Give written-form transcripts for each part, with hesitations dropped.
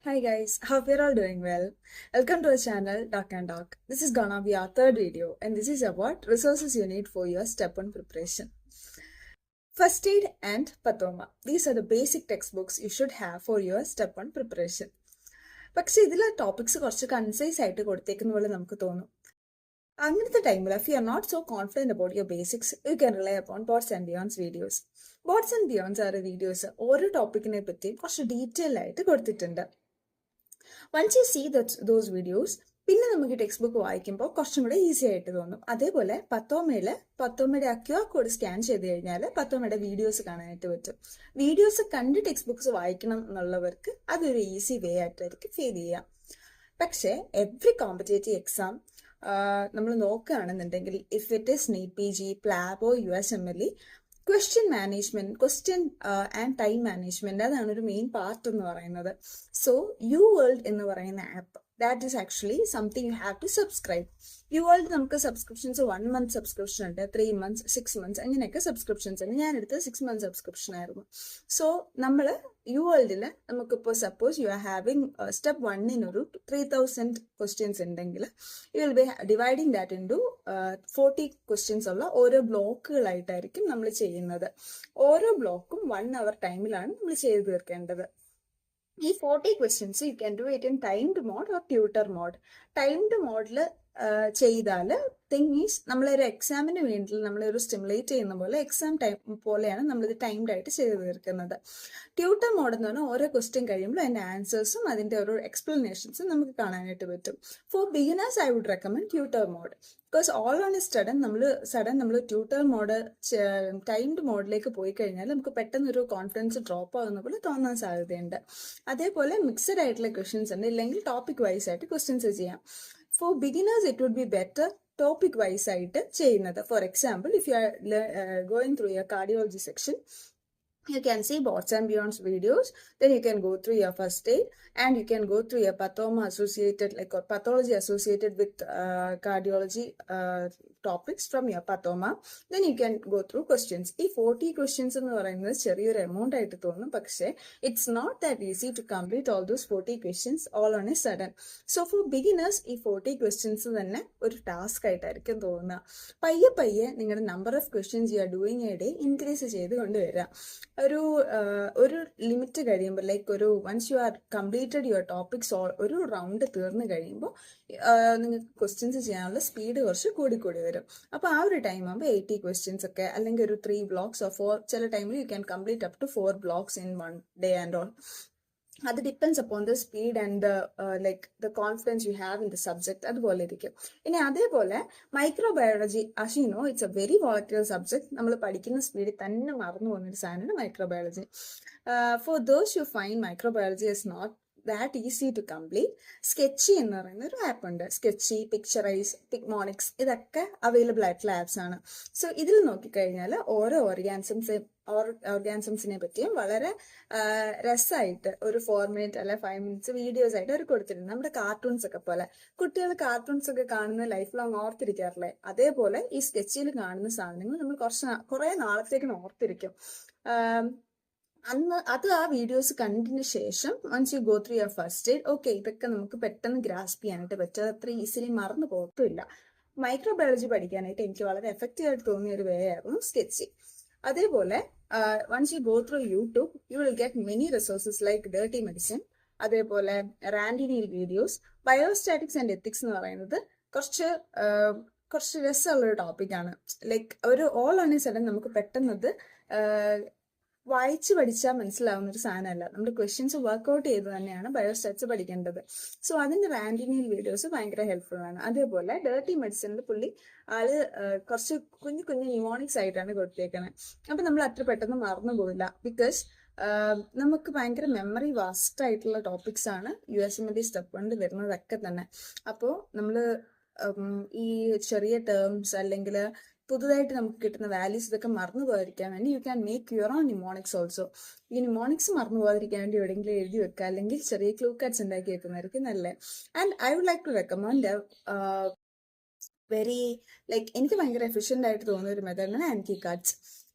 Hi guys, hope you're all doing well. Welcome to our channel Doc and Doc. This is gonna be our third video and this is about resources you need for your step 1 preparation. First aid and Pathoma. These are the basic textbooks you should have for your step 1 preparation. പക്ഷെ ഇതിലെ topics കുറച്ച് concise ആയിട്ട് കൊടുത്തേക്കുന്ന പോലെ നമുക്ക് തോന്നും. അങ്ങനത്തെ ടൈമിൽ if you are not so confident about your basics, you can rely upon Bots and Beyond's videos. Bots and Beyond's are videos ഓരോ ടോപ്പിക്കിനെ പറ്റി കുറച്ച് ഡീറ്റെയിൽ ആയിട്ട് കൊടുത്തിട്ടുണ്ട്. Once you see those videos പിന്നെ നമുക്ക് ടെക്സ്റ്റ് ബുക്ക് വായിക്കുമ്പോൾ കുറച്ചും കൂടെ ഈസി ആയിട്ട് തോന്നും. അതേപോലെ പത്തോമയുടെ QR കോഡ് സ്കാൻ ചെയ്ത് കഴിഞ്ഞാൽ പത്തോമയുടെ വീഡിയോസ് കാണാനായിട്ട് പറ്റും. വീഡിയോസ് കണ്ട് ടെക്സ്റ്റ് ബുക്സ് വായിക്കണം എന്നുള്ളവർക്ക് അതൊരു ഈസി വേ ആയിട്ടായിരിക്കും ഫീൽ ചെയ്യാം. പക്ഷേ എവ്രി കോമ്പറ്റേറ്റീവ് എക്സാം നമ്മൾ നോക്കുകയാണെന്നുണ്ടെങ്കിൽ if it is NEET PG, PLAB, USMLE, question and time management അതാണ് ഒരു മെയിൻ പാർട്ട് എന്ന് പറയുന്നത്. സോ UWorld എന്ന് പറയുന്ന app that is actually something you have to subscribe. UWorld നമുക്ക് സബ്സ്ക്രിപ്ഷൻസ് 1 month സബ്സ്ക്രിപ്ഷൻ ഉണ്ട്, 3 months, 6 months അങ്ങനെയൊക്കെ സബ്സ്ക്രിപ്ഷൻസ് ഉണ്ട്. ഞാൻ എടുത്തത് 6 month സബ്സ്ക്രിപ്ഷൻ ആയിരുന്നു. സോ നമ്മൾ UWorldൽ നമുക്കിപ്പോൾ suppose you are having step 1 ഒരു 3000 ക്വസ്റ്റ്യൻസ് ഉണ്ടെങ്കിൽ you will be dividing that into 40 questions ഉള്ള ഓരോ ബ്ലോക്കുകളായിട്ടായിരിക്കും നമ്മൾ ചെയ്യുന്നത്. ഓരോ ബ്ലോക്കും 1 hour ടൈമിലാണ് നമ്മൾ ചെയ്തു തീർക്കേണ്ടത്. ഈ 40 questions you can do it in timed mode or tutor mode. Timed മോഡിൽ ചെയ്താൽ തിങ് ഈസ് നമ്മളൊരു എക്സാമിന് വേണ്ടി നമ്മളൊരു സ്റ്റിമുലേറ്റ് ചെയ്യുന്ന പോലെ എക്സാം ടൈം പോലെയാണ് നമ്മളിത് ടൈംഡ് ആയിട്ട് ചെയ്ത് തീർക്കുന്നത്. ട്യൂട്ടർ മോഡ് എന്ന് പറഞ്ഞാൽ ഓരോ ക്വസ്റ്റ്യൻ കഴിയുമ്പോൾ അതിൻ്റെ ആൻസേഴ്സും അതിൻ്റെ ഓരോ എക്സ്പ്ലനേഷൻസും നമുക്ക് കാണാനായിട്ട് പറ്റും. For beginners I would recommend tutor mode. Because all on a sudden നമ്മൾ ട്യൂട്ടർ മോഡ് ടൈംഡ് മോഡിലേക്ക് പോയി കഴിഞ്ഞാൽ നമുക്ക് പെട്ടെന്നൊരു കോൺഫിഡൻസ് ഡ്രോപ്പ് ആകുന്ന പോലെ തോന്നാൻ സാധ്യതയുണ്ട്. അതേപോലെ മിക്സഡ് ആയിട്ടുള്ള ക്വസ്റ്റ്യൻസ് ഉണ്ട്, ഇല്ലെങ്കിൽ ടോപ്പിക് വൈസ് ആയിട്ട് ക്വസ്റ്റ്യൻസ് ചെയ്യാം. For beginners it would be better topic wise ആയിട്ട് ചെയ്യുന്നത്. For example, if you are going through your cardiology section, you can see Bots and Beyond's videos, then you can go through your first aid and you can go through your pathoma associated, like pathology associated with cardiology topics from your pathoma. Then you can go through questions. ഈ 40 questions എന്ന് പറയുന്നത് ചെറിയൊരു amount ആയിട്ട് തോന്നും, പക്ഷേ it's not that easy to complete all those 40 questions all on a sudden. So for beginners ഈ 40 questions തന്നെ ഒരു ടാസ്ക് ആയിട്ടായിരിക്കും തോന്നുക. പയ്യെ നിങ്ങളുടെ number of questions you are doing a day increase ചെയ്ത് കൊണ്ടുവരാം. ഒരു ലിമിറ്റ് കഴിയുമ്പോൾ, ലൈക്ക് ഒരു once you are completed your topics ഒരു റൗണ്ട് തീർന്നു കഴിയുമ്പോൾ നിങ്ങൾക്ക് ക്വസ്റ്റ്യൻസ് ചെയ്യാനുള്ള സ്പീഡ് കുറച്ച് കൂടി വരും. അപ്പോൾ ആ ഒരു ടൈം ആകുമ്പോൾ 80 ക്വസ്റ്റ്യൻസ് ഒക്കെ, അല്ലെങ്കിൽ ഒരു 3 blocks or 4, ചില ടൈമിൽ you can complete up to 4 blocks in 1 day and all. അത് depends upon the speed and the confidence you have in the subject. അതുപോലെ ഇരിക്കും. ഇനി അതേപോലെ microbiology, as you know it's a very volatile subject. നമ്മൾ പഠിക്കുന്ന സ്പീഡിൽ തന്നെ മറന്നു പോകുന്നൊരു സാധനമാണ് microbiology. For those you find microbiology is not that easy to complete, sketchy എന്ന് പറയുന്ന ഒരു ആപ്പ് ഉണ്ട്. സ്കെച്ചി, പിക്ചറൈസ്, പിഗ്മോണിക്സ് ഇതൊക്കെ അവൈലബിൾ ആയിട്ടുള്ള ആപ്സ് ആണ്. സോ ഇതിൽ നോക്കിക്കഴിഞ്ഞാൽ ഓരോ ഓർഗാനിസംസിനെ പറ്റിയും വളരെ രസമായിട്ട് ഒരു 4 minute അല്ലെ 5 minutes വീഡിയോസ് ആയിട്ട് അവർ കൊടുത്തിട്ടുണ്ട്. നമ്മുടെ കാർട്ടൂൺസ് ഒക്കെ പോലെ. കുട്ടികൾ കാർട്ടൂൺസ് ഒക്കെ കാണുന്ന ലൈഫ് ലോങ് ഓർത്തിരിക്കാറില്ലേ, അതേപോലെ ഈ സ്കെച്ചിൽ കാണുന്ന സാധനങ്ങൾ നമ്മൾ കുറെ നാളത്തേക്ക് ഓർത്തിരിക്കും. അത് ആ വീഡിയോസ് കണ്ടതിന് ശേഷം once you go through your First Aid, okay ഇതൊക്കെ നമുക്ക് പെട്ടെന്ന് ഗ്രാസ്പ് ചെയ്യാനായിട്ട് പറ്റും. അത് അത്ര ഈസിലി മറന്നു പോകത്തില്ല. മൈക്രോബയോളജി പഠിക്കാനായിട്ട് എനിക്ക് വളരെ എഫക്റ്റീവ് ആയിട്ട് തോന്നിയ ഒരു വേ ആയിരുന്നു സ്കെച്ച്. അതേപോലെ once you go through YouTube you will get many resources like Dirty Medicine, അതേപോലെ Randy Neil videos. Biostatistics and ethics എന്ന് പറയുന്നത് കുറച്ച് രസമുള്ളൊരു ടോപ്പിക്കാണ്. ലൈക്ക് ഒരു ഓൾ ഓൺ എ സഡൻ നമുക്ക് പെട്ടെന്നത് വായിച്ച് പഠിച്ചാൽ മനസ്സിലാവുന്ന ഒരു സാധനമല്ല. നമ്മുടെ ക്വസ്റ്റ്യൻസ് വർക്ക്ഔട്ട് ചെയ്ത് തന്നെയാണ് ബയോസ്റ്റാറ്റ്സ് പഠിക്കേണ്ടത്. സോ അതിന്റെ റാൻഡിനിയൽ വീഡിയോസ് ഭയങ്കര ഹെൽപ്ഫുൾ ആണ്. അതേപോലെ ഡേർട്ടി മെഡിസിനിൽ കുറച്ച് കുഞ്ഞു ന്യൂമോണിക്സ് ആയിട്ടാണ് കൊടുത്തേക്കുന്നത്. അപ്പൊ നമ്മൾ അത്ര പെട്ടെന്ന് മറന്നു പോവില്ല. ബിക്കോസ് നമുക്ക് ഭയങ്കര മെമ്മറി വാസ്റ്റ് ആയിട്ടുള്ള ടോപ്പിക്സ് ആണ് USMLE സ്റ്റെപ്പ് 1 വരുന്നതൊക്കെ തന്നെ. അപ്പോൾ നമ്മൾ ഈ ചെറിയ ടേംസ് അല്ലെങ്കിൽ പുതുതായിട്ട് നമുക്ക് കിട്ടുന്ന വാല്യൂസ് ഇതൊക്കെ മറന്നു പോകാതിരിക്കാൻ വേണ്ടി you can make your own mnemonics also. ഈ ന്യൂമോണിക്സ് മറന്നു പോകാതിരിക്കാൻ വേണ്ടി എവിടെയെങ്കിലും എഴുതി വെക്കുക, അല്ലെങ്കിൽ ചെറിയ ക്ലൂ കാർഡ്സ് ഉണ്ടാക്കി വെക്കുന്നതായിരിക്കും നല്ലത്. And I would like to recommend എനിക്ക് ഭയങ്കര എഫിഷ്യൻ്റ് ആയിട്ട് തോന്നുന്ന ഒരു മെത്തേഡാണ് Anki cards.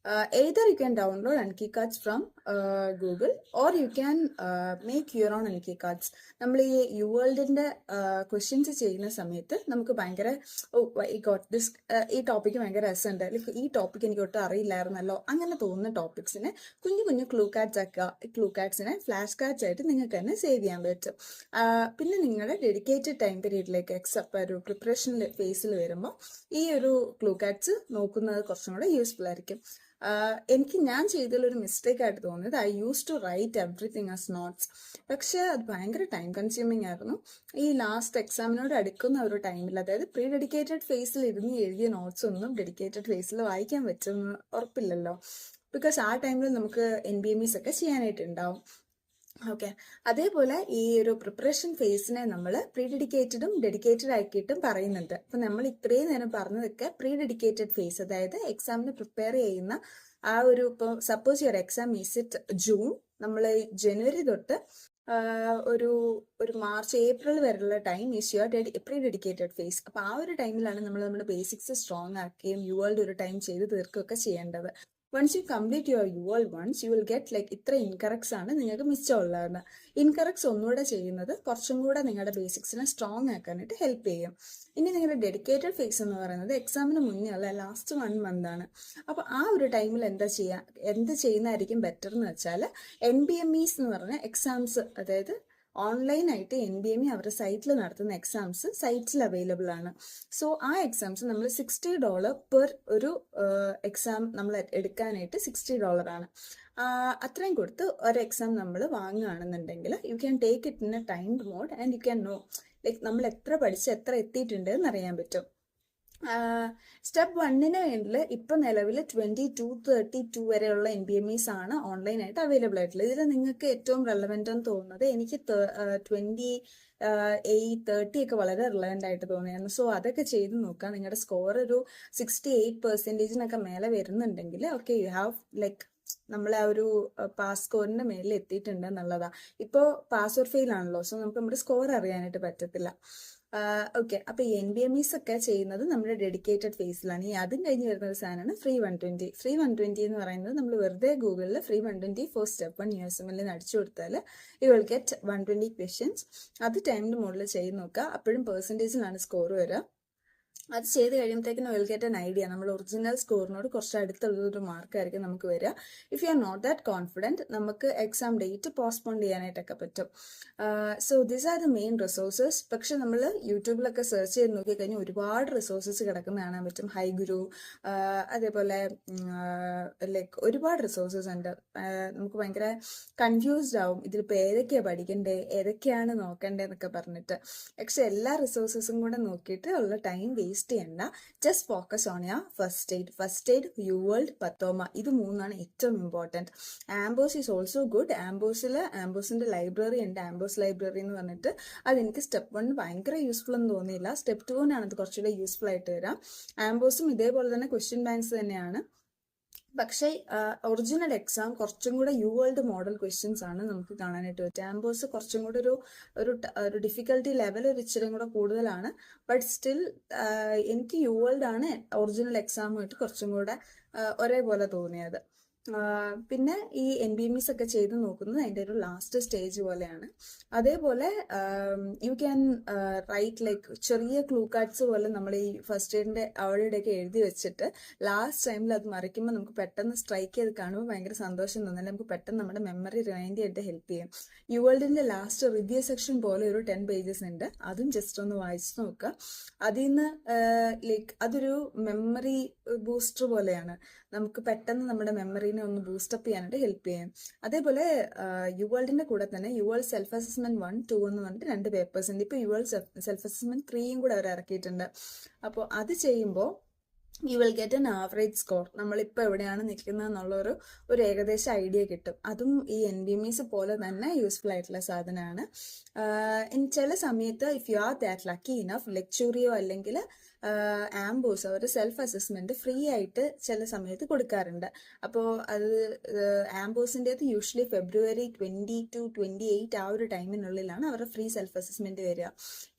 either you can download Anki cards from Google or you can make your own Anki cards. നമ്മൾ ഈ യു വേൾഡിന്റെ ക്വസ്റ്റ്യൻസ് ചെയ്യുന്ന സമയത്ത് നമുക്ക് ഭയങ്കര ഈ ടോപ്പിക്ക് ഭയങ്കര രസമുണ്ട്, അല്ലെങ്കിൽ ഈ ടോപ്പിക് എനിക്ക് ഒട്ടും അറിയില്ലായിരുന്നല്ലോ അങ്ങനെ തോന്നുന്ന ടോപ്പിക്സിനെ കുഞ്ഞു കുഞ്ഞു ക്ലൂ കാർഡ്സിനെ ഫ്ലാഷ് കാർഡ്സ് ആയിട്ട് നിങ്ങൾക്ക് തന്നെ സേവ് ചെയ്യാൻ പറ്റും. പിന്നെ നിങ്ങളുടെ ഡെഡിക്കേറ്റഡ് ടൈം പീരീഡിലേക്ക് ഒരു പ്രിപ്പറേഷൻ ഫേസിൽ വരുമ്പോൾ ഈ ഒരു ക്ലൂ കാർഡ്സ് നോക്കുന്നത് കുറച്ചും കൂടെ യൂസ്ഫുൾ ആയിരിക്കും. ഞാൻ ചെയ്തതിലൊരു മിസ്റ്റേക്ക് ആയിട്ട് തോന്നിയത് I use to write everything as notes. പക്ഷെ അത് ഭയങ്കര ടൈം കൺസ്യൂമിങ് ആയിരുന്നു. ഈ ലാസ്റ്റ് എക്സാമിനോട് അടുക്കുന്ന ഒരു ടൈമിൽ, അതായത് പ്രീ ഡെഡിക്കേറ്റഡ് ഫേസിൽ ഇരുന്ന് എഴുതിയ നോട്ട്സ് ഒന്നും ഡെഡിക്കേറ്റഡ് ഫേസിൽ വായിക്കാൻ പറ്റുമെന്ന് ഉറപ്പില്ലല്ലോ. ബിക്കോസ് ആ ടൈമിൽ നമുക്ക് NBMEs ഒക്കെ ചെയ്യാനായിട്ടുണ്ടാവും. ഓക്കെ, അതേപോലെ ഈ ഒരു പ്രിപ്പറേഷൻ ഫേസിനെ നമ്മൾ പ്രീ ഡെഡിക്കേറ്റഡും ഡെഡിക്കേറ്റഡ് ആക്കിയിട്ടും പറയുന്നുണ്ട്. അപ്പം നമ്മൾ ഇത്രയും നേരം പറഞ്ഞതൊക്കെ പ്രീ ഡെഡിക്കേറ്റഡ് ഫേസ്, അതായത് എക്സാമിന് പ്രിപ്പയർ ചെയ്യുന്ന ആ ഒരു, ഇപ്പോൾ suppose your exam is it June, നമ്മൾ ജനുവരി തൊട്ട് ഒരു മാർച്ച് ഏപ്രിൽ വരെയുള്ള time is your pre dedicated phase. അപ്പോൾ ആ ഒരു ടൈമിലാണ് നമ്മൾ നമ്മുടെ ബേസിക്സ് സ്ട്രോങ് ആക്കുകയും യുവേൾഡ് ഒരു ടൈം ചെയ്ത് തീർക്കുകയൊക്കെ ചെയ്യേണ്ടത്. Once you complete your UWorld once you will get like ഇത്ര ഇൻകറക്ട്സ് ആണ് നിങ്ങൾക്ക് മിച്ചമുള്ളതെന്ന്. ഇൻകറക്ട്സ് ഒന്നുകൂടെ ചെയ്യുന്നത് കുറച്ചും കൂടെ നിങ്ങളുടെ ബേസിക്സിനെ സ്ട്രോങ് ആക്കാനായിട്ട് ഹെൽപ്പ് ചെയ്യും. ഇനി നിങ്ങളുടെ ഡെഡിക്കേറ്റഡ് ഫേസ് എന്ന് പറയുന്നത് എക്സാമിന് മുന്നേ അല്ല, ലാസ്റ്റ് 1 month ആണ്. അപ്പോൾ ആ ഒരു ടൈമിൽ എന്ത് ചെയ്യുന്നതായിരിക്കും ബെറ്റർ എന്ന് വെച്ചാൽ NBMEs എന്ന് പറഞ്ഞ എക്സാംസ്, അതായത് ഓൺലൈനായിട്ട് NBME അവരുടെ സൈറ്റിൽ നടത്തുന്ന എക്സാംസ് സൈറ്റ്സിൽ അവൈലബിൾ ആണ്. സോ ആ എക്സാംസ് നമ്മൾ $60 പെർ ഒരു എക്സാം നമ്മൾ എടുക്കാനായിട്ട് $60 ആണ്. അത്രയും കൊടുത്ത് ഒരു എക്സാം നമ്മൾ വാങ്ങുകയാണെന്നുണ്ടെങ്കിൽ you can take it in a timed mode and you can know like നമ്മൾ എത്ര പഠിച്ച് എത്ര എത്തിയിട്ടുണ്ട് എന്ന് അറിയാൻ പറ്റും. സ്റ്റെപ്പ് 1ന് വേണ്ടിയിൽ ഇപ്പം നിലവിൽ 22-32 വരെയുള്ള NBMEs ആണ് ഓൺലൈനായിട്ട് അവൈലബിൾ ആയിട്ടുള്ളത്. ഇതിൽ നിങ്ങൾക്ക് ഏറ്റവും റെലവെൻ്റ് എന്ന് തോന്നുന്നത് എനിക്ക് 28-30 ഒക്കെ വളരെ റിലവൻ്റ് ആയിട്ട് തോന്നിയായിരുന്നു. സോ അതൊക്കെ ചെയ്ത് നോക്കാം. നിങ്ങളുടെ സ്കോർ ഒരു 68% മേലെ വരുന്നുണ്ടെങ്കിൽ ഓക്കെ, യു ഹാവ് ലൈക്ക് നമ്മളെ ആ ഒരു പാസ് സ്കോറിന്റെ മേലിൽ എത്തിയിട്ടുണ്ട് എന്നുള്ളതാ. ഇപ്പോൾ പാസ് ഓർ ഫെയിൽ ആണല്ലോ, സോ നമുക്ക് നമ്മുടെ സ്കോർ അറിയാനായിട്ട് പറ്റത്തില്ല. ഓക്കെ, അപ്പൊ ഈ NBMEs ഒക്കെ ചെയ്യുന്നത് നമ്മുടെ ഡെഡിക്കേറ്റഡ് ഫേസിലാണ്. ഈ അതും കഴിഞ്ഞ് വരുന്ന ഒരു സാധനമാണ് ഫ്രീ 120. ഫ്രീ 120 എന്ന് പറയുന്നത് നമ്മൾ വെറുതെ ഗൂഗിളിൽ ഫ്രീ 120 ഫോർ സ്റ്റെപ്പ് 1 USML അടിച്ചു കൊടുത്താൽ യു വിൽ ഗെറ്റ് 120 ക്വസ്റ്റ്യൻസ്. അത് ടൈമിന്റെ മോഡിൽ ചെയ്ത് നോക്കുക. അപ്പോഴും പെർസെൻറ്റേജിലാണ് സ്കോർ വരിക. അത് ചെയ്ത് കഴിയുമ്പോഴത്തേക്കിനും വിൽ ഗെറ്റ് എൻ ഐഡിയ. നമ്മൾ ഒറിജിനൽ സ്കോറിനോട് കുറച്ച് അടുത്തുള്ളൊരു മാർക്കായിരിക്കും നമുക്ക് വരിക. If you are not that confident, നമുക്ക് എക്സാം ഡേറ്റ് പോസ്റ്റ്പോൺ ചെയ്യാനായിട്ടൊക്കെ പറ്റും. So these are the main resources. പക്ഷെ നമ്മൾ യൂട്യൂബിലൊക്കെ സെർച്ച് ചെയ്ത് നോക്കിക്കഴിഞ്ഞാൽ ഒരുപാട് റിസോഴ്സസ് കിടക്കുന്ന കാണാൻ പറ്റും. ഹൈഗുരു, അതേപോലെ ലൈക്ക് ഒരുപാട് റിസോഴ്സസ് ഉണ്ട്. നമുക്ക് ഭയങ്കര കൺഫ്യൂസ്ഡ് ആവും ഇതിലിപ്പോൾ ഏതൊക്കെയാണ് പഠിക്കണ്ടേ, ഏതൊക്കെയാണ് നോക്കണ്ടേ എന്നൊക്കെ പറഞ്ഞിട്ട്. പക്ഷെ എല്ലാ റിസോഴ്സസും കൂടെ നോക്കിയിട്ട് ഉള്ള ടൈം വേസ്റ്റ് ചെയ്യണ്ട. Just focus on your First Aid, UWorld, Pathoma. ഇത് 3 ഏറ്റവും important. Amboss is also good. ആംബോസിന്റെ ലൈബ്രറി ഉണ്ട്, ആംബോസ് ലൈബ്രറി എന്ന് പറഞ്ഞിട്ട്. അതെനിക്ക് സ്റ്റെപ്പ് 1 ഭയങ്കര യൂസ്ഫുൾ എന്ന് തോന്നിയില്ല. സ്റ്റെപ്പ് 2 അത് കുറച്ചുകൂടെ യൂസ്ഫുൾ ആയിട്ട് വരാം. ആംബോസും ഇതേപോലെ തന്നെ ക്വസ്റ്റ്യൻ ബാങ്ക്സ് തന്നെയാണ്. പക്ഷേ ഒറിജിനൽ എക്സാം കുറച്ചും കൂടെ യുവേൾഡ് മോഡൽ ക്വസ്റ്റ്യൻസ് ആണ് നമുക്ക് കാണാനായിട്ട് പറ്റുക. ആംബോസ് കുറച്ചും കൂടെ ഒരു ഡിഫിക്കൽട്ടി ലെവൽ ഒരു ഇച്ചിരി കൂടെ കൂടുതലാണ്. ബട്ട് സ്റ്റിൽ എനിക്ക് യുവേൾഡ് ആണ് ഒറിജിനൽ എക്സാമുമായിട്ട് കുറച്ചും കൂടെ ഒരേപോലെ തോന്നിയത്. പിന്നെ ഈ NBMEs ഒക്കെ ചെയ്ത് നോക്കുന്നത് അതിൻ്റെ ഒരു ലാസ്റ്റ് സ്റ്റേജ് പോലെയാണ്. അതേപോലെ യു ക്യാൻ റൈറ്റ് ലൈക്ക് ചെറിയ ക്ലൂ കാർഡ്സ് പോലെ നമ്മൾ ഈ ഫസ്റ്റ് എയ്ഡിൻ്റെ അവിടെയൊക്കെ എഴുതി വെച്ചിട്ട് ലാസ്റ്റ് ടൈമിൽ അത് മറിക്കുമ്പോൾ നമുക്ക് പെട്ടെന്ന് സ്ട്രൈക്ക് ചെയ്ത് കാണുമ്പോൾ ഭയങ്കര സന്തോഷം തോന്നില്ല. നമുക്ക് പെട്ടെന്ന് നമ്മുടെ മെമ്മറി റിമൈൻഡ് ചെയ്തിട്ട് ഹെൽപ്പ് ചെയ്യും. യുവേൾഡിൻ്റെ ലാസ്റ്റ് റിവ്യൂ സെക്ഷൻ പോലെ ഒരു 10 pages ഉണ്ട്. അതും ജസ്റ്റ് ഒന്ന് വായിച്ച് നോക്കുക. അതിൽ നിന്ന് ലൈക്ക് അതൊരു മെമ്മറി ബൂസ്റ്റർ പോലെയാണ്. നമുക്ക് പെട്ടെന്ന് നമ്മുടെ മെമ്മറീനെ ഒന്ന് ബൂസ്റ്റപ്പ് ചെയ്യാനായിട്ട് ഹെൽപ്പ് ചെയ്യും. അതേപോലെ യുവേൾഡിന്റെ കൂടെ തന്നെ യുവേൾഡ് സെൽഫ് അസസ്മെന്റ് 1, 2 എന്ന് പറഞ്ഞിട്ട് 2 പേപ്പേഴ്സ് ഉണ്ട്. ഇപ്പോൾ യുവേൾഡ് സെൽഫ് അസസ്മെന്റ് 3 കൂടെ അവർ ഇറക്കിയിട്ടുണ്ട്. അപ്പോൾ അത് ചെയ്യുമ്പോൾ U will get N average score. നമ്മളിപ്പോൾ എവിടെയാണ് നിൽക്കുന്നത് എന്നുള്ളൊരു ഏകദേശം ഐഡിയ കിട്ടും. അതും ഈ NBMEs പോലെ തന്നെ യൂസ്ഫുൾ ആയിട്ടുള്ള സാധനമാണ്. ചില സമയത്ത് if you are that lucky enough, Lecturio അല്ലെങ്കിൽ ആംബോസ് അവർ സെൽഫ് അസസ്മെന്റ് ഫ്രീ ആയിട്ട് ചില സമയത്ത് കൊടുക്കാറുണ്ട്. അപ്പോൾ അത് ആംബോസിൻ്റെത് യൂഷ്വലി February 20 to 28 ആ ഒരു ടൈമിനുള്ളിലാണ് അവരുടെ ഫ്രീ സെൽഫ് അസസ്മെന്റ് വരിക.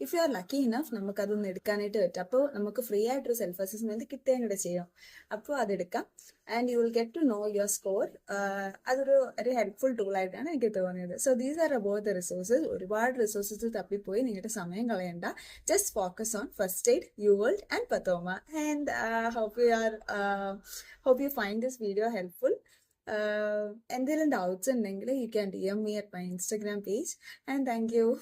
If you are lucky enough നമുക്കതൊന്ന് എടുക്കാനായിട്ട് പറ്റും. അപ്പോൾ നമുക്ക് ഫ്രീ ആയിട്ടൊരു സെൽഫ് അസസ്മെന്റ് കിട്ടുകയും കൂടെ ചെയ്യും. അപ്പോൾ അതെടുക്കാം. and you will get to know your score. അതൊരു ഹെൽപ്ഫുൾ ടൂൾ ആയിട്ടാണ് എനിക്ക് തോന്നിയത്. So these are about the resources. ഒരുപാട് റിസോഴ്സസ് തപ്പിപ്പോയി നിങ്ങളുടെ സമയം കളയണ്ട. Just focus on first aid, UWorld and Pathoma. And hope you find this video helpful. എന്തെങ്കിലും doubts ഉണ്ടെങ്കിൽ you can DM me at my Instagram page. And thank you.